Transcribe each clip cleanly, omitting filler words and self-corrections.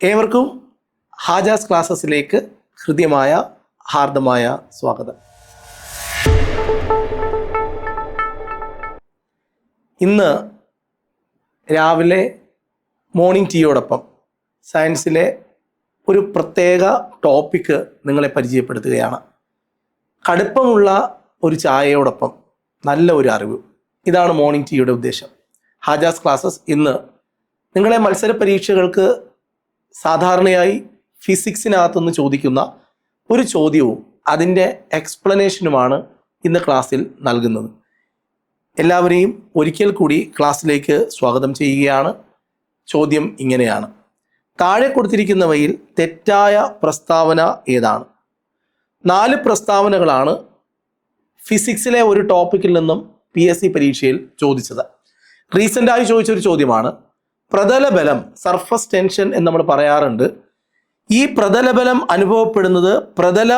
ഏവർക്കും ഹാജാസ് ക്ലാസ്സസിലേക്ക് ഹൃദ്യമായ ഹാർദമായ സ്വാഗതം. ഇന്ന് രാവിലെ മോർണിംഗ് ടീയോടൊപ്പം സയൻസിലെ ഒരു പ്രത്യേക ടോപ്പിക്ക് നിങ്ങളെ പരിചയപ്പെടുത്തുകയാണ്. കടുപ്പമുള്ള ഒരു ചായയോടൊപ്പം നല്ല ഒരു അറിവ്. ഇതാണ് മോർണിംഗ് ടീയുടെ ഉദ്ദേശം. ഹാജാസ് ക്ലാസ്സസ് ഇന്ന് നിങ്ങളെ മത്സര പരീക്ഷകൾക്ക് സാധാരണയായി ഫിസിക്സിനകത്തുനിന്ന് ചോദിക്കുന്ന ഒരു ചോദ്യവും അതിൻ്റെ എക്സ്പ്ലനേഷനുമാണ് ഇന്ന് ക്ലാസ്സിൽ നൽകുന്നത്. എല്ലാവരെയും ഒരിക്കൽ കൂടി ക്ലാസ്സിലേക്ക് സ്വാഗതം ചെയ്യുകയാണ്. ചോദ്യം ഇങ്ങനെയാണ്: താഴെ കൊടുത്തിരിക്കുന്നവയിൽ തെറ്റായ പ്രസ്താവന ഏതാണ്? 4 പ്രസ്താവനകളാണ് ഫിസിക്സിലെ ഒരു ടോപ്പിക്കിൽ നിന്നും PSC പരീക്ഷയിൽ ചോദിച്ചത്. റീസെൻ്റായി ചോദിച്ചൊരു ചോദ്യമാണ്. പ്രതലബലം, സർഫസ് ടെൻഷൻ എന്ന് നമ്മൾ പറയാറുണ്ട്. ഈ പ്രതലബലം അനുഭവപ്പെടുന്നത് പ്രതല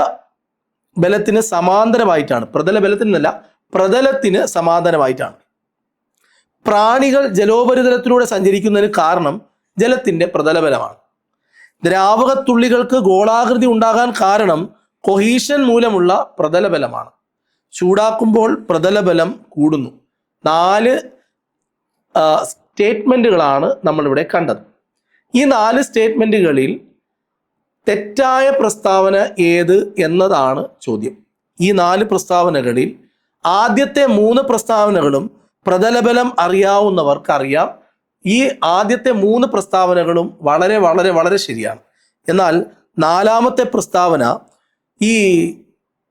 ബലത്തിന് സമാന്തരമായിട്ടാണ്. പ്രതലബലത്തിനല്ല, പ്രതലത്തിന് സമാന്തരമായിട്ടാണ്. പ്രാണികൾ ജലോപരിതലത്തിലൂടെ സഞ്ചരിക്കുന്നതിന് കാരണം ജലത്തിൻ്റെ പ്രതലബലമാണ്. ദ്രാവകത്തുള്ളികൾക്ക് ഗോളാകൃതി ഉണ്ടാകാൻ കാരണം കൊഹീഷൻ മൂലമുള്ള പ്രതലബലമാണ്. ചൂടാക്കുമ്പോൾ പ്രതലബലം കൂടുന്നു. 4 സ്റ്റേറ്റ്മെൻറ്റുകളാണ് നമ്മളിവിടെ കണ്ടത്. ഈ 4 സ്റ്റേറ്റ്മെൻറ്റുകളിൽ തെറ്റായ പ്രസ്താവന ഏത് എന്നതാണ് ചോദ്യം. ഈ 4 പ്രസ്താവനകളിൽ ആദ്യത്തെ 3 പ്രസ്താവനകളും പ്രതലബലം അറിയാവുന്നവർക്കറിയാം. ഈ ആദ്യത്തെ 3 പ്രസ്താവനകളും വളരെ വളരെ വളരെ ശരിയാണ്. എന്നാൽ 4ാമത്തെ പ്രസ്താവന ഈ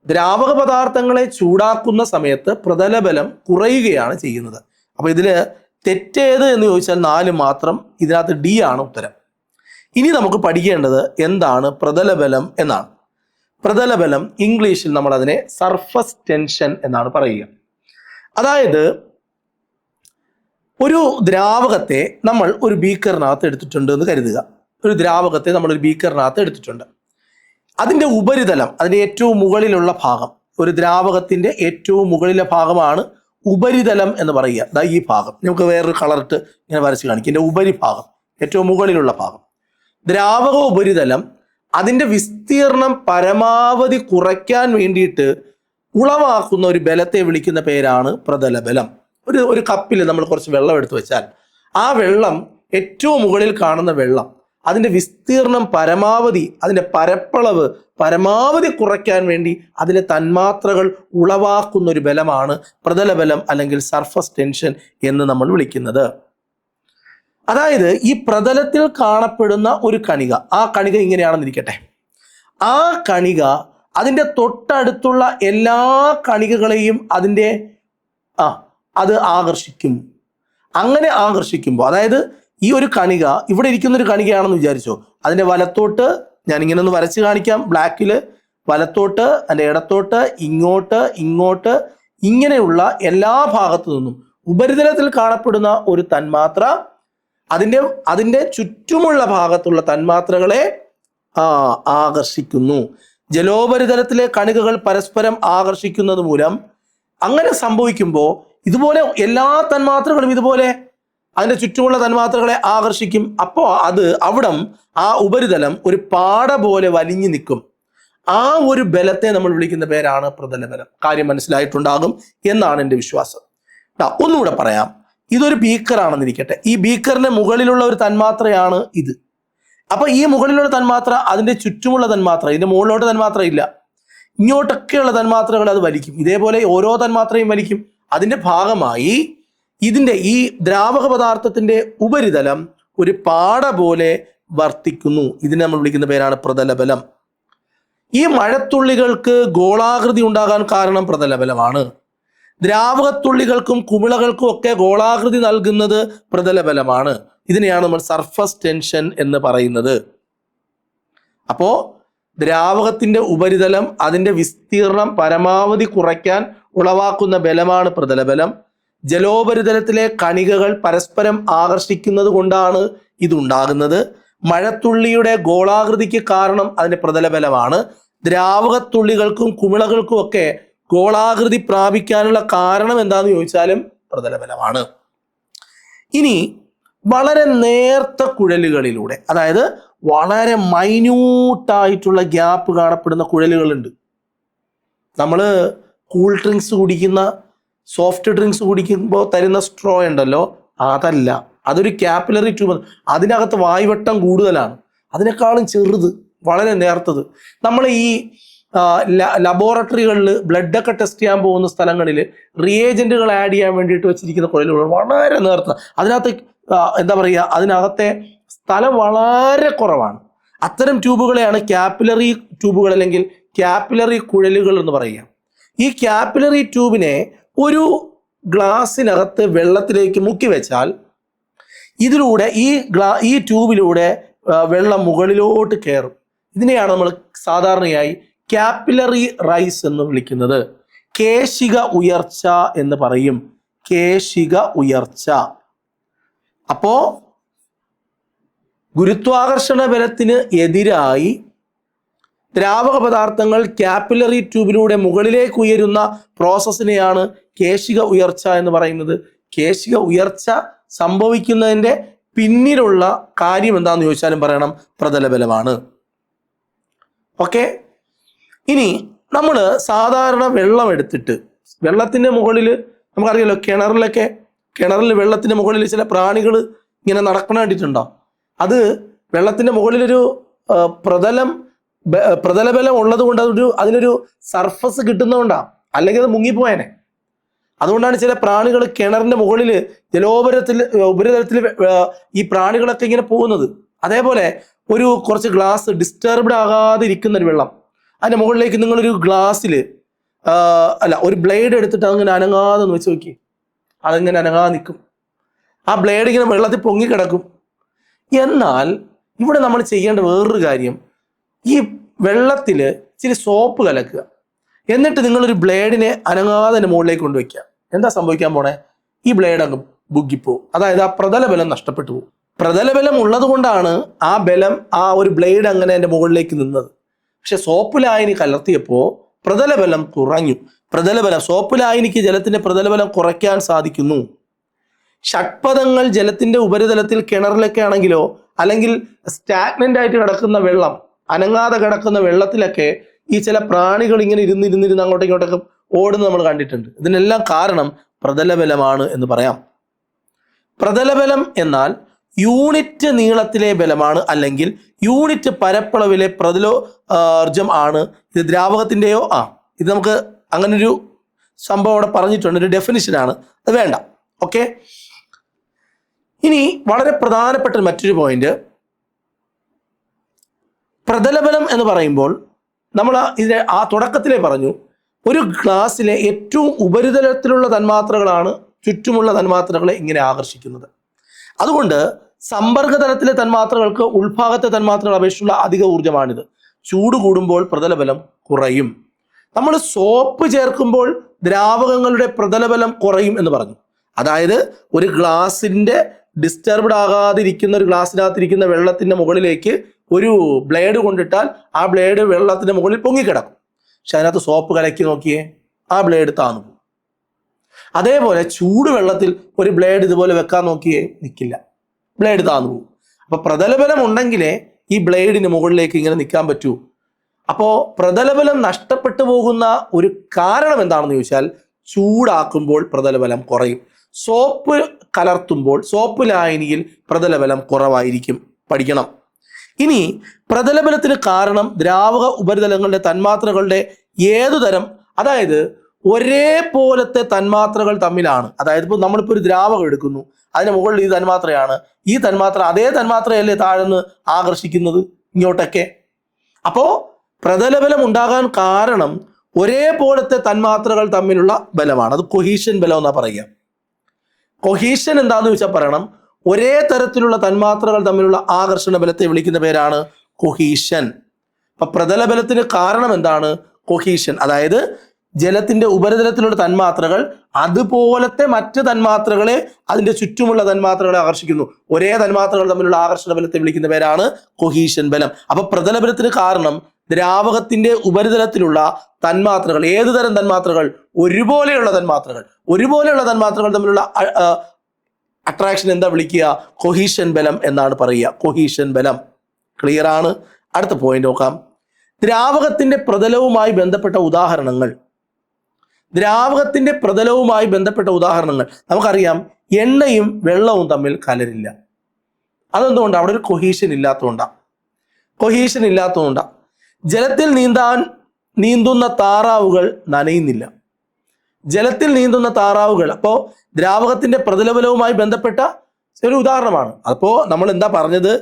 ദ്രാവക പദാർത്ഥങ്ങളെ ചൂടാക്കുന്ന സമയത്ത് പ്രതലബലം കുറയുകയാണ് ചെയ്യുന്നത്. അപ്പോൾ ഇതിൽ തെറ്റേത് എന്ന് ചോദിച്ചാൽ 4 മാത്രം. ഇതിനകത്ത് D ആണ് ഉത്തരം. ഇനി നമുക്ക് പഠിക്കേണ്ടത് എന്താണ് പ്രതലബലം എന്നാണ്. പ്രതലബലം ഇംഗ്ലീഷിൽ നമ്മൾ അതിനെ സർഫസ് ടെൻഷൻ എന്നാണ് പറയുക. അതായത് ഒരു ദ്രാവകത്തെ നമ്മൾ ഒരു ബീക്കറിനകത്ത് എടുത്തിട്ടുണ്ട് എന്ന് കരുതുക. ഒരു ദ്രാവകത്തെ നമ്മൾ ഒരു ബീക്കറിനകത്ത് എടുത്തിട്ടുണ്ട്. അതിൻ്റെ ഉപരിതലം, അതിൻ്റെ ഏറ്റവും മുകളിലുള്ള ഭാഗം, ഒരു ദ്രാവകത്തിൻ്റെ ഏറ്റവും മുകളിലെ ഭാഗമാണ് ഉപരിതലം എന്ന് പറയുക. അതാ ഈ ഭാഗം നമുക്ക് വേറൊരു കളറിട്ട് ഇങ്ങനെ വരച്ച് കാണിക്കും. ഇതിൻ്റെ ഉപരിഭാഗം, ഏറ്റവും മുകളിലുള്ള ഭാഗം. ദ്രാവക ഉപരിതലം അതിൻ്റെ വിസ്തീർണം പരമാവധി കുറയ്ക്കാൻ വേണ്ടിയിട്ട് ഉളവാക്കുന്ന ഒരു ബലത്തെ വിളിക്കുന്ന പേരാണ് പ്രതലബലം. ഒരു കപ്പിൽ നമ്മൾ കുറച്ച് വെള്ളം എടുത്തു വെച്ചാൽ ആ വെള്ളം, ഏറ്റവും മുകളിൽ കാണുന്ന വെള്ളം, അതിൻ്റെ വിസ്തീർണം പരമാവധി, അതിൻ്റെ പരപ്പളവ് പരമാവധി കുറയ്ക്കാൻ വേണ്ടി അതിലെ തന്മാത്രകൾ ഉളവാക്കുന്ന ഒരു ബലമാണ് പ്രതലബലം അല്ലെങ്കിൽ സർഫസ് ടെൻഷൻ എന്ന് നമ്മൾ വിളിക്കുന്നത്. അതായത് ഈ പ്രതലത്തിൽ കാണപ്പെടുന്ന ഒരു കണിക, ആ കണിക ഇങ്ങനെയാണെന്നിരിക്കട്ടെ, ആ കണിക അതിൻ്റെ തൊട്ടടുത്തുള്ള എല്ലാ കണികകളെയും അത് ആകർഷിക്കും. അങ്ങനെ ആകർഷിക്കുമ്പോൾ, അതായത് ഈ ഒരു കണിക ഇവിടെ ഇരിക്കുന്നൊരു കണികയാണെന്ന് വിചാരിച്ചോ, അതിൻ്റെ വലത്തോട്ട് ഞാൻ ഇങ്ങനെ ഒന്ന് വരച്ച് കാണിക്കാം. ബ്ലാക്കിൽ വലത്തോട്ട്, അതിൻ്റെ ഇടത്തോട്ട്, ഇങ്ങോട്ട് ഇങ്ങനെയുള്ള എല്ലാ ഭാഗത്തു നിന്നും ഉപരിതലത്തിൽ കാണപ്പെടുന്ന ഒരു തന്മാത്ര അതിൻ്റെ ചുറ്റുമുള്ള ഭാഗത്തുള്ള തന്മാത്രകളെ ആകർഷിക്കുന്നു. ജലോപരിതലത്തിലെ കണികകൾ പരസ്പരം ആകർഷിക്കുന്നത് മൂലം അങ്ങനെ സംഭവിക്കുമ്പോൾ ഇതുപോലെ എല്ലാ തന്മാത്രകളും ഇതുപോലെ അതിൻ്റെ ചുറ്റുമുള്ള തന്മാത്രകളെ ആകർഷിക്കും. അപ്പോൾ അവിടം ആ ഉപരിതലം ഒരു പാട പോലെ വലിഞ്ഞു നിൽക്കും. ആ ഒരു ബലത്തെ നമ്മൾ വിളിക്കുന്ന പേരാണ് പ്രതലബലം. കാര്യം മനസ്സിലായിട്ടുണ്ടാകും എന്നാണ് എൻ്റെ വിശ്വാസം. ഒന്നുകൂടെ പറയാം. ഇതൊരു ബീക്കറാണെന്നിരിക്കട്ടെ. ഈ ബീക്കറിന്റെ മുകളിലുള്ള ഒരു തന്മാത്രയാണ് ഇത്. അപ്പൊ ഈ മുകളിലുള്ള തന്മാത്ര അതിന്റെ ചുറ്റുമുള്ള തന്മാത്ര, ഇതിന്റെ മുകളിലോട്ട് തന്മാത്ര ഇല്ല, ഇങ്ങോട്ടൊക്കെയുള്ള തന്മാത്രകൾ അത് വലിക്കും. ഇതേപോലെ ഓരോ തന്മാത്രയും വലിക്കും. അതിന്റെ ഭാഗമായി ഇതിന്റെ ഈ ദ്രാവക പദാർത്ഥത്തിന്റെ ഉപരിതലം ഒരു പാട പോലെ വർത്തിക്കുന്നു. ഇതിനെ നമ്മൾ വിളിക്കുന്ന പേരാണ് പ്രതലബലം. ഈ മഴത്തുള്ളികൾക്ക് ഗോളാകൃതി ഉണ്ടാകാൻ കാരണം പ്രതലബലമാണ്. ദ്രാവകത്തുള്ളികൾക്കും കുമിളകൾക്കും ഒക്കെ ഗോളാകൃതി നൽകുന്നത് പ്രതലബലമാണ്. ഇതിനെയാണ് നമ്മൾ സർഫസ് ടെൻഷൻ എന്ന് പറയുന്നത്. അപ്പോ ദ്രാവകത്തിന്റെ ഉപരിതലം അതിൻ്റെ വിസ്തീർണം പരമാവധി കുറയ്ക്കാൻ ഉളവാക്കുന്ന ബലമാണ് പ്രതലബലം. ജലോപരിതലത്തിലെ കണികകൾ പരസ്പരം ആകർഷിക്കുന്നത് കൊണ്ടാണ് ഇതുണ്ടാകുന്നത്. മഴത്തുള്ളിയുടെ ഗോളാകൃതിക്ക് കാരണം അതിൻ്റെ പ്രതലബലമാണ്. ദ്രാവകത്തുള്ളികൾക്കും കുമിളകൾക്കും ഒക്കെ ഗോളാകൃതി പ്രാപിക്കാനുള്ള കാരണം എന്താണെന്ന് ചോദിച്ചാലും പ്രതലബലമാണ്. ഇനി വളരെ നേർത്ത കുഴലുകളിലൂടെ, അതായത് വളരെ മൈന്യൂട്ടായിട്ടുള്ള ഗ്യാപ്പ് കാണപ്പെടുന്ന കുഴലുകളുണ്ട്. നമ്മൾ കൂൾ ഡ്രിങ്ക്സ് കുടിക്കുന്ന, സോഫ്റ്റ് ഡ്രിങ്ക്സ് കുടിക്കുമ്പോൾ തരുന്ന സ്ട്രോ ഉണ്ടല്ലോ, അതല്ല, അതൊരു കാപ്പിലറി ട്യൂബ്. അതിനകത്ത് വായുവട്ടം കൂടുതലാണ്, അതിനേക്കാളും ചെറുത്, വളരെ നേർത്തത്. നമ്മൾ ഈ ലബോറട്ടറികളിൽ ബ്ലഡൊക്കെ ടെസ്റ്റ് ചെയ്യാൻ പോകുന്ന സ്ഥലങ്ങളിൽ റിയേജന്റുകൾ ആഡ് ചെയ്യാൻ വേണ്ടിയിട്ട് വെച്ചിരിക്കുന്ന കുഴലുകൾ വളരെ നേർത്ത, അതിനകത്ത് എന്താ പറയുക, അതിനകത്തെ സ്ഥലം വളരെ കുറവാണ്. അത്തരം ട്യൂബുകളെയാണ് കാപ്പിലറി ട്യൂബുകൾ അല്ലെങ്കിൽ കാപ്പിലറി കുഴലുകൾ എന്ന് പറയുക. ഈ കാപ്പിലറി ട്യൂബിനെ ഒരു ഗ്ലാസ്സിനകത്ത് വെള്ളത്തിലേക്ക് മുക്കി വെച്ചാൽ ഇതിലൂടെ ഈ ട്യൂബിലൂടെ വെള്ളം മുകളിലോട്ട് കയറും. ഇതിനെയാണ് നമ്മൾ സാധാരണയായി കാപ്പിലറി റൈസ് എന്ന് വിളിക്കുന്നത്. കേശിക ഉയർച്ച എന്ന് പറയും, കേശിക ഉയർച്ച. അപ്പോ ഗുരുത്വാകർഷണ ബലത്തിന് എതിരായി ദ്രാവക പദാർത്ഥങ്ങൾ കാപ്പിലറി ട്യൂബിലൂടെ മുകളിലേക്ക് ഉയരുന്ന പ്രോസസ്സിനെയാണ് കേശിക ഉയർച്ച എന്ന് പറയുന്നത്. കേശിക ഉയർച്ച സംഭവിക്കുന്നതിൻ്റെ പിന്നിലുള്ള കാര്യം എന്താണെന്ന് ചോദിച്ചാലും പറയണം, പ്രതലബലമാണ്. ഓക്കെ, ഇനി നമ്മൾ സാധാരണ വെള്ളം എടുത്തിട്ട് വെള്ളത്തിൻ്റെ മുകളിൽ നമുക്കറിയാലോ, കിണറിൽ വെള്ളത്തിൻ്റെ മുകളിൽ ചില പ്രാണികൾ ഇങ്ങനെ നടക്കണ കണ്ടിട്ടുണ്ടോ? അത് വെള്ളത്തിൻ്റെ മുകളിലൊരു പ്രതലബലം ഉള്ളത് കൊണ്ട് അതിനൊരു സർഫസ് കിട്ടുന്നതുകൊണ്ടാണ്, അല്ലെങ്കിൽ അത് മുങ്ങിപ്പോയനെ. അതുകൊണ്ടാണ് ചില പ്രാണികൾ കിണറിൻ്റെ മുകളിൽ ഉപരിതലത്തിൽ ഈ പ്രാണികളൊക്കെ ഇങ്ങനെ പോകുന്നത്. അതേപോലെ കുറച്ച് ഗ്ലാസ് ഡിസ്റ്റർബ്ഡ് ആകാതെ ഇരിക്കുന്ന ഒരു വെള്ളം, അതിൻ്റെ മുകളിലേക്ക് നിങ്ങളൊരു ഗ്ലാസ്സിൽ ഒരു ബ്ലേഡ് എടുത്തിട്ട് അതിങ്ങനെ അനങ്ങാതെ ഒന്ന് വെച്ച് നോക്കി, അതിങ്ങനെ അനങ്ങാതെ നിൽക്കും. ആ ബ്ലേഡ് ഇങ്ങനെ വെള്ളത്തിൽ പൊങ്ങിക്കിടക്കും. എന്നാൽ ഇവിടെ നമ്മൾ ചെയ്യേണ്ട വേറൊരു കാര്യം, ഈ വെള്ളത്തിൽ ഇച്ചിരി സോപ്പ് കലക്കുക, എന്നിട്ട് നിങ്ങളൊരു ബ്ലേഡിനെ അനങ്ങാതെ തന്നെ മുകളിലേക്ക് കൊണ്ടുവയ്ക്കുക. എന്താ സംഭവിക്കാൻ പോണേ? ഈ ബ്ലേഡ് അങ്ങ് ബുഗ്ഗിപ്പോവും. അതായത് ആ പ്രതലബലം നഷ്ടപ്പെട്ടു പോകും. പ്രതലബലം ഉള്ളത് കൊണ്ടാണ് ആ ബലം, ആ ഒരു ബ്ലേഡ് അങ്ങനെ എൻ്റെ മുകളിലേക്ക് നിന്നത്. പക്ഷെ സോപ്പ് ലായനി കലർത്തിയപ്പോൾ പ്രതലബലം കുറഞ്ഞു. സോപ്പ് ലായനിക്ക് ജലത്തിന്റെ പ്രതലബലം കുറയ്ക്കാൻ സാധിക്കുന്നു. ഷഡ്പദങ്ങൾ ജലത്തിന്റെ ഉപരിതലത്തിൽ കിണറിലൊക്കെ ആണെങ്കിലോ, അല്ലെങ്കിൽ സ്റ്റാഗ്നന്റ് ആയിട്ട് കിടക്കുന്ന വെള്ളം, അനങ്ങാതെ കിടക്കുന്ന വെള്ളത്തിലൊക്കെ ഈ ചില പ്രാണികൾ ഇങ്ങനെ ഇരുന്നിരുന്ന് അങ്ങോട്ടും ഇങ്ങോട്ടൊക്കെ ഓടുന്നത് നമ്മൾ കണ്ടിട്ടുണ്ട്. ഇതിനെല്ലാം കാരണം പ്രതലബലമാണ് എന്ന് പറയാം. പ്രതലബലം എന്നാൽ യൂണിറ്റ് നീളത്തിലെ ബലമാണ്, അല്ലെങ്കിൽ യൂണിറ്റ് പരപ്പളവിലെ പ്രതിലോർജം ആണ്. ഇത് ദ്രാവകത്തിൻ്റെയോ ഇത് നമുക്ക് അങ്ങനൊരു സംഭവം അവിടെ പറഞ്ഞിട്ടുണ്ട്, ഒരു ഡെഫിനിഷനാണ്, അത് വേണ്ട. ഓക്കെ, ഇനി വളരെ പ്രധാനപ്പെട്ട മറ്റൊരു പോയിന്റ്, പ്രതലബലം എന്ന് പറയുമ്പോൾ നമ്മൾ ഇതിനെ തുടക്കത്തിലേ പറഞ്ഞു, ഒരു ഗ്ലാസ്സിലെ ഏറ്റവും ഉപരിതലത്തിലുള്ള തന്മാത്രകളാണ് ചുറ്റുമുള്ള തന്മാത്രകളെ ഇങ്ങനെ ആകർഷിക്കുന്നത്. അതുകൊണ്ട് സമ്പർക്കതലത്തിലെ തന്മാത്രകൾക്ക് ഉൾഭാഗത്തെ തന്മാത്രകൾ അപേക്ഷിച്ചുള്ള അധിക ഊർജ്ജമാണിത്. ചൂട് കൂടുമ്പോൾ പ്രതലബലം കുറയും. നമ്മൾ സോപ്പ് ചേർക്കുമ്പോൾ ദ്രാവകങ്ങളുടെ പ്രതലബലം കുറയും എന്ന് പറഞ്ഞു. അതായത് ഒരു ഗ്ലാസിൻ്റെ ഡിസ്റ്റർബ്ഡ് ആകാതിരിക്കുന്ന ഒരു ഗ്ലാസ്സിനകത്തിരിക്കുന്ന വെള്ളത്തിൻ്റെ മുകളിലേക്ക് ഒരു ബ്ലേഡ് കൊണ്ടിട്ടാൽ ആ ബ്ലേഡ് വെള്ളത്തിൻ്റെ മുകളിൽ പൊങ്ങിക്കിടക്കും. പക്ഷെ അതിനകത്ത് സോപ്പ് കലക്കി നോക്കിയേ, ആ ബ്ലേഡ് താന്നു പോകും. അതേപോലെ ചൂട് വെള്ളത്തിൽ ഒരു ബ്ലേഡ് ഇതുപോലെ വെക്കാൻ നോക്കിയേ, നിൽക്കില്ല, ബ്ലേഡ് താന്നു പോകും. അപ്പൊ പ്രതലബലം ഉണ്ടെങ്കിലേ ഈ ബ്ലേഡിന് മുകളിലേക്ക് ഇങ്ങനെ നിൽക്കാൻ പറ്റൂ. അപ്പോൾ പ്രതലബലം നഷ്ടപ്പെട്ടു പോകുന്ന ഒരു കാരണം എന്താണെന്ന് ചോദിച്ചാൽ, ചൂടാക്കുമ്പോൾ പ്രതലബലം കുറയും. സോപ്പ് കലർത്തുമ്പോൾ സോപ്പ് ലായനിയിൽ പ്രതലബലം കുറവായിരിക്കും. പഠിക്കണം. ഇനി പ്രതലബലത്തിന് കാരണം ദ്രാവക ഉപരിതലങ്ങളുടെ തന്മാത്രകളുടെ ഏതുതരം, അതായത് ഒരേപോലത്തെ തന്മാത്രകൾ തമ്മിലാണ്. അതായത് ഇപ്പോൾ നമ്മളിപ്പോൾ ഒരു ദ്രാവകം എടുക്കുന്നു, അതിന് മുകളിൽ ഈ തന്മാത്രയാണ്, ഈ തന്മാത്ര അതേ തന്മാത്രയല്ലേ താഴ്ന്ന് ആകർഷിക്കുന്നത് ഇങ്ങോട്ടൊക്കെ. അപ്പോൾ പ്രതലബലം ഉണ്ടാകാൻ കാരണം ഒരേപോലത്തെ തന്മാത്രകൾ തമ്മിലുള്ള ബലമാണ്. അത് കൊഹീഷൻ ബലം എന്നാ പറയുക. കൊഹീഷൻ എന്താണെന്ന് ചോദിച്ചാൽ പറയണം, ഒരേ തരത്തിലുള്ള തന്മാത്രകൾ തമ്മിലുള്ള ആകർഷണ ബലത്തെ വിളിക്കുന്ന പേരാണ് കൊഹീഷൻ. അപ്പൊ പ്രതലബലത്തിന് കാരണം എന്താണ്? കൊഹീഷൻ. അതായത് ജലത്തിന്റെ ഉപരിതലത്തിലുള്ള തന്മാത്രകൾ അതുപോലത്തെ മറ്റ് തന്മാത്രകളെ, അതിന്റെ ചുറ്റുമുള്ള തന്മാത്രകളെ ആകർഷിക്കുന്നു. ഒരേ തന്മാത്രകൾ തമ്മിലുള്ള ആകർഷണ ബലത്തെ വിളിക്കുന്ന പേരാണ് കൊഹീഷൻ ബലം. അപ്പൊ പ്രതലബലത്തിന് കാരണം ദ്രാവകത്തിന്റെ ഉപരിതലത്തിലുള്ള തന്മാത്രകൾ, ഏതുതരം തന്മാത്രകൾ? ഒരുപോലെയുള്ള തന്മാത്രകൾ തമ്മിലുള്ള അട്രാക്ഷൻ എന്താ വിളിക്കുക? കൊഹീഷൻ ബലം എന്നാണ് പറയുക. കൊഹീഷൻ ബലം. ക്ലിയർ ആണ്? അടുത്ത പോയിന്റ് നോക്കാം. ദ്രാവകത്തിന്റെ പ്രതലവുമായി ബന്ധപ്പെട്ട ഉദാഹരണങ്ങൾ. ദ്രാവകത്തിന്റെ പ്രതലവുമായി ബന്ധപ്പെട്ട ഉദാഹരണങ്ങൾ നമുക്കറിയാം. എണ്ണയും വെള്ളവും തമ്മിൽ കലരില്ല. അതെന്തുകൊണ്ടാണ്? അവിടെ ഒരു കൊഹീഷൻ ഇല്ലാത്തതുകൊണ്ടാണ്. കൊഹീഷൻ ഇല്ലാത്തതുകൊണ്ടാണ്. ജലത്തിൽ നീന്തുന്ന താറാവുകൾ നനയുന്നില്ല. ജലത്തിൽ നീന്തുന്ന താറാവുകൾ. അപ്പോൾ ദ്രാവകത്തിന്റെ പ്രതലബലവുമായി ബന്ധപ്പെട്ട ഒരു ഉദാഹരണമാണ്. അപ്പോൾ നമ്മൾ എന്താ പറഞ്ഞത്?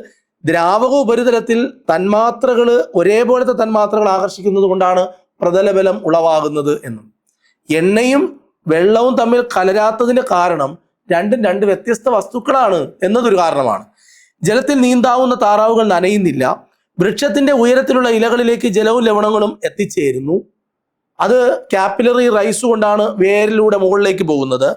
ദ്രാവക ഉപരിതലത്തിൽ തന്മാത്രകൾ, ഒരേപോലത്തെ തന്മാത്രകൾ ആകർഷിക്കുന്നത് കൊണ്ടാണ് പ്രതലബലം ഉളവാകുന്നത് എന്നും. എണ്ണയും വെള്ളവും തമ്മിൽ കലരാത്തതിന്റെ കാരണം രണ്ടും രണ്ട് വ്യത്യസ്ത വസ്തുക്കളാണ് എന്നതൊരു കാരണമാണ്. ജലത്തിൽ നീന്താവുന്ന താറാവുകൾ നനയുന്നില്ല. വൃക്ഷത്തിന്റെ ഉയരത്തിലുള്ള ഇലകളിലേക്ക് ജലവും ലവണങ്ങളും എത്തിച്ചേരുന്നു. അത് കാപ്പിലറി റൈസ് കൊണ്ടാണ് വേരിലൂടെ മുകളിലേക്ക് പോകുന്നത്.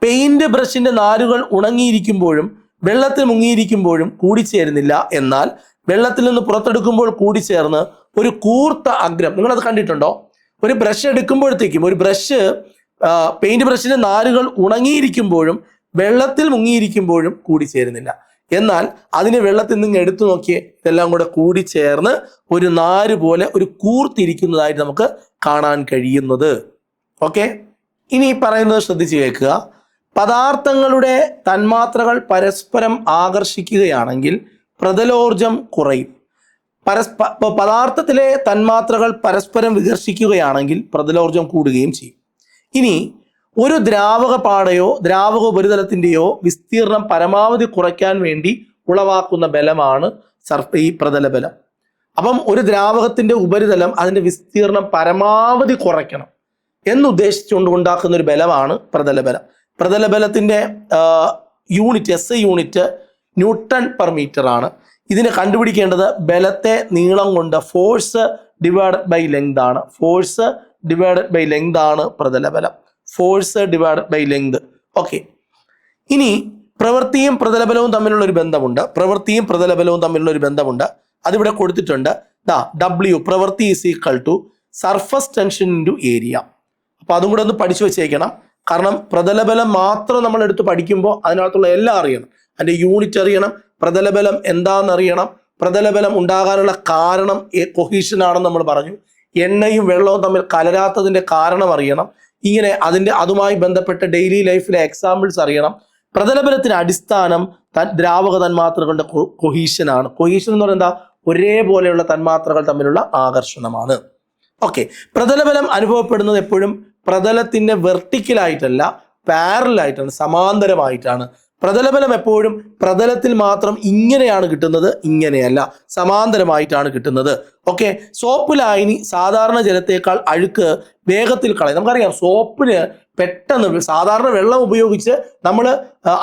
പെയിന്റ് ബ്രഷിന്റെ നാരുകൾ ഉണങ്ങിയിരിക്കുമ്പോഴും വെള്ളത്തിൽ മുങ്ങിയിരിക്കുമ്പോഴും കൂടിച്ചേരുന്നില്ല. എന്നാൽ വെള്ളത്തിൽ നിന്ന് പുറത്തെടുക്കുമ്പോൾ കൂടിച്ചേർന്ന് ഒരു കൂർത്ത അഗ്രം. നിങ്ങളത് കണ്ടിട്ടുണ്ടോ? ഒരു ബ്രഷ് എടുക്കുമ്പോഴത്തേക്കും, ഒരു ബ്രഷ് പെയിന്റ് ബ്രഷിന്റെ നാരുകൾ ഉണങ്ങിയിരിക്കുമ്പോഴും വെള്ളത്തിൽ മുങ്ങിയിരിക്കുമ്പോഴും കൂടിച്ചേരുന്നില്ല. എന്നാൽ അതിനെ വെള്ളത്തിൽ നിന്ന് എടുത്തു നോക്കിയേ, ഇതെല്ലാം കൂടെ കൂടിച്ചേർന്ന് ഒരു നാര് പോലെ ഒരു കൂർത്തിരിക്കുന്നതായിട്ട് നമുക്ക് കാണാൻ കഴിയുന്നത്. ഓക്കെ, ഇനി പറയുന്നത് ശ്രദ്ധിച്ച് കേൾക്കുക. പദാർത്ഥങ്ങളുടെ തന്മാത്രകൾ പരസ്പരം ആകർഷിക്കുകയാണെങ്കിൽ പ്രതലോർജം കുറയും. പദാർത്ഥത്തിലെ തന്മാത്രകൾ പരസ്പരം വികർഷിക്കുകയാണെങ്കിൽ പ്രതലോർജം കൂടുകയും ചെയ്യും. ഇനി ഒരു ദ്രാവക പാടയോ ദ്രാവക ഉപരിതലത്തിൻ്റെയോ വിസ്തീർണം പരമാവധി കുറയ്ക്കാൻ വേണ്ടി ഉളവാക്കുന്ന ബലമാണ് ഈ പ്രതലബലം. അപ്പം ഒരു ദ്രാവകത്തിന്റെ ഉപരിതലം അതിന്റെ വിസ്തീർണം പരമാവധി കുറയ്ക്കണം എന്നുദ്ദേശിച്ചുകൊണ്ട് ഉണ്ടാക്കുന്ന ഒരു ബലമാണ് പ്രതലബലം. പ്രതലബലത്തിന്റെ unit, SI unit newton per metre ആണ്. ഇതിനെ കണ്ടുപിടിക്കേണ്ടത് ബലത്തെ നീളം കൊണ്ട് ഫോഴ്സ് ഡിവൈഡഡ് ബൈ ലെങ്ത് ആണ്. ഫോഴ്സ് ഡിവൈഡഡ് ബൈ ലെങ്ത് ആണ് പ്രതലബലം. Force divided by length. Okay, ഇനി പ്രവൃത്തിയും പ്രതലബലവും തമ്മിലുള്ള ഒരു ബന്ധമുണ്ട്. പ്രവൃത്തിയും പ്രതലബലവും തമ്മിലുള്ള ഒരു ബന്ധമുണ്ട്. അതിവിടെ കൊടുത്തിട്ടുണ്ട്. W പ്രവൃത്തി is equal to surface tension into area. അപ്പൊ അതും കൂടെ ഒന്ന് പഠിച്ചു വെച്ചേക്കണം. കാരണം പ്രതലബലം മാത്രം നമ്മൾ എടുത്ത് പഠിക്കുമ്പോൾ അതിനകത്തുള്ള എല്ലാം അറിയണം. അതിന്റെ യൂണിറ്റ് അറിയണം, പ്രതലബലം എന്താണെന്നറിയണം, പ്രതലബലം ഉണ്ടാകാനുള്ള കാരണം കൊഹീഷൻ ആണെന്ന് നമ്മൾ പറഞ്ഞു. എണ്ണയും വെള്ളവും തമ്മിൽ കലരാത്തതിന്റെ കാരണം അറിയണം. ഇങ്ങനെ അതുമായി ബന്ധപ്പെട്ട ഡെയിലി ലൈഫിലെ എക്സാമ്പിൾസ് അറിയണം. പ്രതലബലത്തിന് അടിസ്ഥാനം ദ്രാവക തന്മാത്രകളുടെ കൊഹീഷൻ ആണ്. കൊഹീഷൻ എന്ന് പറയുന്നത് എന്താ? ഒരേപോലെയുള്ള തന്മാത്രകൾ തമ്മിലുള്ള ആകർഷണമാണ്. ഓക്കെ, പ്രതലബലം അനുഭവപ്പെടുന്നത് എപ്പോഴും പ്രതലത്തിന്റെ വെർട്ടിക്കലായിട്ടല്ല, പാരലായിട്ടാണ്, സമാന്തരമായിട്ടാണ്. പ്രതലബലം എപ്പോഴും പ്രതലത്തിൽ മാത്രം ഇങ്ങനെയാണ് കിട്ടുന്നത്, ഇങ്ങനെയല്ല, സമാന്തരമായിട്ടാണ് കിട്ടുന്നത്. ഓക്കെ, സോപ്പ് ലായനി സാധാരണ ജലത്തേക്കാൾ അഴുക്ക് വേഗത്തിൽ കളയും. നമുക്കറിയാം സോപ്പിന് പെട്ടെന്ന്, സാധാരണ വെള്ളം ഉപയോഗിച്ച് നമ്മൾ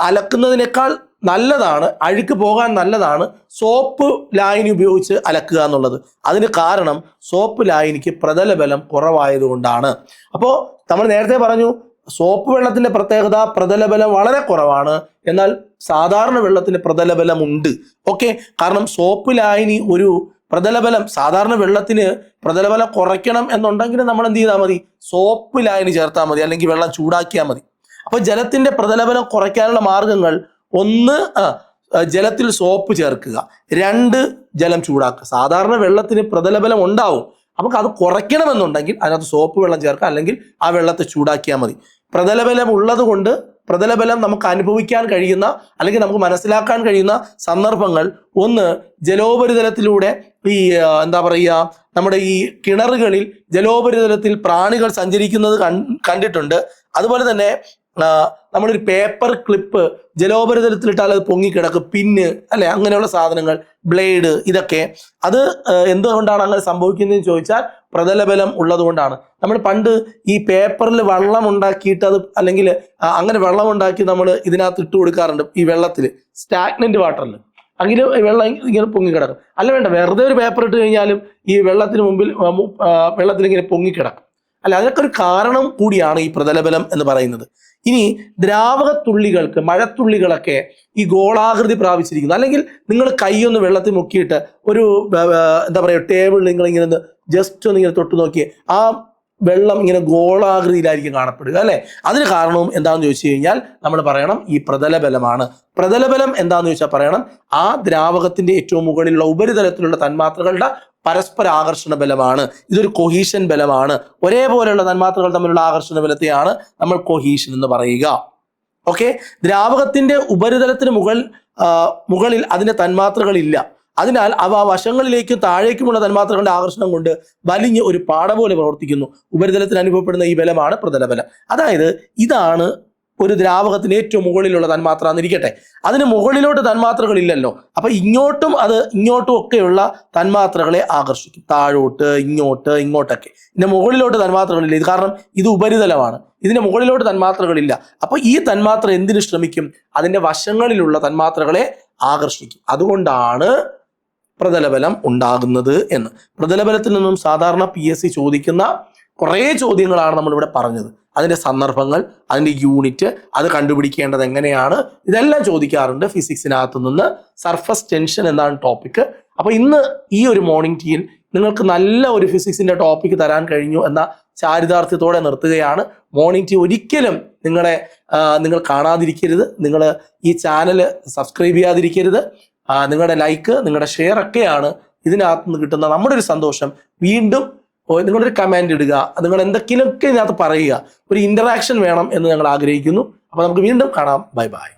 അലക്കുന്നതിനേക്കാൾ നല്ലതാണ്, അഴുക്ക് പോകാൻ നല്ലതാണ് സോപ്പ് ലായനി ഉപയോഗിച്ച് അലക്കുക എന്നുള്ളത്. അതിന് കാരണം സോപ്പ് ലായനിക്ക് പ്രതലബലം കുറവായതുകൊണ്ടാണ്. അപ്പോൾ നമ്മൾ നേരത്തെ പറഞ്ഞു സോപ്പ് വെള്ളത്തിന്റെ പ്രത്യേകത പ്രതലബലം വളരെ കുറവാണ്. എന്നാൽ സാധാരണ വെള്ളത്തിന് പ്രതലബലം ഉണ്ട്. ഓക്കെ, കാരണം സോപ്പ് ലായനി ഒരു പ്രതലബലം, സാധാരണ വെള്ളത്തിന് പ്രതലബലം കുറയ്ക്കണം എന്നുണ്ടെങ്കിൽ നമ്മൾ എന്ത് ചെയ്താൽ മതി? സോപ്പ് ലായനി ചേർത്താൽ മതി, അല്ലെങ്കിൽ വെള്ളം ചൂടാക്കിയാൽ മതി. അപ്പൊ ജലത്തിന്റെ പ്രതലബലം കുറയ്ക്കാനുള്ള മാർഗങ്ങൾ: 1, ജലത്തിൽ സോപ്പ് ചേർക്കുക; 2, ജലം ചൂടാക്കുക. സാധാരണ വെള്ളത്തിന് പ്രതലബലം ഉണ്ടാവും, നമുക്ക് അത് കുറയ്ക്കണമെന്നുണ്ടെങ്കിൽ അതിനകത്ത് സോപ്പ് വെള്ളം ചേർക്കുക, അല്ലെങ്കിൽ ആ വെള്ളത്തെ ചൂടാക്കിയാൽ മതി. പ്രതലബലം ഉള്ളത് കൊണ്ട് പ്രതലബലം നമുക്ക് അനുഭവിക്കാൻ കഴിയുന്ന, അല്ലെങ്കിൽ നമുക്ക് മനസ്സിലാക്കാൻ കഴിയുന്ന സന്ദർഭങ്ങൾ: 1, ജലോപരിതലത്തിലൂടെ ഈ എന്താ പറയുക, നമ്മുടെ ഈ കിണറുകളിൽ ജലോപരിതലത്തിൽ പ്രാണികൾ സഞ്ചരിക്കുന്നത് കണ്ടിട്ടുണ്ട്. അതുപോലെ തന്നെ നമ്മളൊരു പേപ്പർ ക്ലിപ്പ് ജലോപരിതലത്തിലിട്ടാൽ അത് പൊങ്ങിക്കിടക്കും, പിന്ന് അല്ലെ, അങ്ങനെയുള്ള സാധനങ്ങൾ, ബ്ലേഡ്, ഇതൊക്കെ അത് എന്തുകൊണ്ടാണ് അങ്ങനെ സംഭവിക്കുന്നതെന്ന് ചോദിച്ചാൽ പ്രതലബലം ഉള്ളത് കൊണ്ടാണ്. നമ്മൾ പണ്ട് ഈ പേപ്പറിൽ വെള്ളം ഉണ്ടാക്കിയിട്ട് അത്, അല്ലെങ്കിൽ അങ്ങനെ വെള്ളം ഉണ്ടാക്കി നമ്മൾ ഇതിനകത്ത് ഇട്ട് കൊടുക്കാറുണ്ട്. ഈ വെള്ളത്തിൽ, സ്റ്റാഗ്നന്റ് വാട്ടറിൽ അങ്ങനെ വെള്ളം ഇങ്ങനെ പൊങ്ങിക്കിടക്കും. അല്ല വേണ്ട, വെറുതെ ഒരു പേപ്പർ ഇട്ട് കഴിഞ്ഞാലും ഈ വെള്ളത്തിന് മുമ്പിൽ വെള്ളത്തിൽ ഇങ്ങനെ പൊങ്ങിക്കിടക്കും. അല്ല, അതിനൊക്കെ ഒരു കാരണം കൂടിയാണ് ഈ പ്രതലബലം എന്ന് പറയുന്നത്. ഇനി ദ്രാവകത്തുള്ളികൾക്ക്, മഴത്തുള്ളികളൊക്കെ ഈ ഗോളാകൃതി പ്രാപിച്ചിരിക്കുന്നു. അല്ലെങ്കിൽ നിങ്ങൾ കൈയൊന്ന് വെള്ളത്തിൽ മുക്കിയിട്ട് ഒരു എന്താ പറയുക ടേബിളിൽ നിങ്ങളിങ്ങനെ ജസ്റ്റ് ഒന്ന് ഇങ്ങനെ തൊട്ട് നോക്കിയേ, ആ വെള്ളം ഇങ്ങനെ ഗോളാകൃതിയിലായിരിക്കും കാണപ്പെടുക അല്ലെ. അതിന് കാരണവും എന്താണെന്ന് ചോദിച്ചു കഴിഞ്ഞാൽ നമ്മൾ പറയണം ഈ പ്രതലബലമാണ്. പ്രതലബലം എന്താണെന്ന് ചോദിച്ചാൽ പറയണം ആ ദ്രാവകത്തിന്റെ ഏറ്റവും മുകളിലുള്ള ഉപരിതലത്തിലുള്ള തന്മാത്രകളുടെ പരസ്പര ആകർഷണ ബലമാണ്. ഇതൊരു കൊഹീഷൻ ബലമാണ്. ഒരേപോലെയുള്ള തന്മാത്രകൾ തമ്മിലുള്ള ആകർഷണ ബലത്തെയാണ് നമ്മൾ കൊഹീഷൻ എന്ന് പറയുക. ഓക്കെ, ദ്രാവകത്തിന്റെ ഉപരിതലത്തിന് മുകളിൽ അതിന്റെ തന്മാത്രകളില്ല. അതിനാൽ അവ വശങ്ങളിലേക്കും താഴേക്കുമുള്ള തന്മാത്രകളുടെ ആകർഷണം കൊണ്ട് വലിഞ്ഞ് ഒരു പാട പോലെ പ്രവർത്തിക്കുന്നു. ഉപരിതലത്തിൽ അനുഭവപ്പെടുന്ന ഈ ബലമാണ് പ്രതലബലം. അതായത് ഇതാണ് ഒരു ദ്രാവകത്തിന് ഏറ്റവും മുകളിലുള്ള തന്മാത്ര എന്നിരിക്കട്ടെ, അതിന് മുകളിലോട്ട് തന്മാത്രകളില്ലല്ലോ. അപ്പൊ ഇങ്ങോട്ടും ഒക്കെയുള്ള തന്മാത്രകളെ ആകർഷിക്കും. താഴോട്ട്, ഇങ്ങോട്ടൊക്കെ. ഇതിന്റെ മുകളിലോട്ട് തന്മാത്രകളില്ല. ഇത് കാരണം ഇത് ഉപരിതലമാണ്. ഇതിന്റെ മുകളിലോട്ട് തന്മാത്രകളില്ല. അപ്പൊ ഈ തന്മാത്ര എന്തിനു ശ്രമിക്കും? അതിന്റെ വശങ്ങളിലുള്ള തന്മാത്രകളെ ആകർഷിക്കും. അതുകൊണ്ടാണ് പ്രതലബലം ഉണ്ടാകുന്നത് എന്ന്. പ്രതലബലത്തിൽ നിന്നും സാധാരണ PSC ചോദിക്കുന്ന കുറേ ചോദ്യങ്ങളാണ് നമ്മളിവിടെ പറഞ്ഞത്. അതിന്റെ സന്ദർഭങ്ങൾ, അതിന്റെ യൂണിറ്റ്, അത് കണ്ടുപിടിക്കേണ്ടത് എങ്ങനെയാണ്, ഇതെല്ലാം ചോദിക്കാറുണ്ട് ഫിസിക്സിനകത്ത് നിന്ന്. സർഫസ് ടെൻഷൻ എന്നാണ് ടോപ്പിക്ക്. അപ്പൊ ഇന്ന് ഈ ഒരു മോർണിംഗ് ടീയിൽ നിങ്ങൾക്ക് നല്ല ഒരു ഫിസിക്സിന്റെ ടോപ്പിക്ക് തരാൻ കഴിഞ്ഞു എന്ന ചാരിതാർത്ഥ്യത്തോടെ നിർത്തുകയാണ്. മോർണിംഗ് ടീ ഒരിക്കലും നിങ്ങൾ കാണാതിരിക്കരുത്. നിങ്ങൾ ഈ ചാനൽ സബ്സ്ക്രൈബ് ചെയ്യാതിരിക്കരുത്. നിങ്ങളുടെ ലൈക്ക്, നിങ്ങളുടെ ഷെയർ ഒക്കെയാണ് ഇതിനകത്ത് നിന്ന് കിട്ടുന്ന നമ്മുടെ ഒരു സന്തോഷം. വീണ്ടും നിങ്ങളൊരു കമന്റ് ഇടുക, നിങ്ങൾ എന്തെങ്കിലുമൊക്കെ ഇതിനകത്ത് പറയുക. ഒരു ഇന്ററാക്ഷൻ വേണം എന്ന് ഞങ്ങൾ ആഗ്രഹിക്കുന്നു. അപ്പൊ നമുക്ക് വീണ്ടും കാണാം. Bye bye.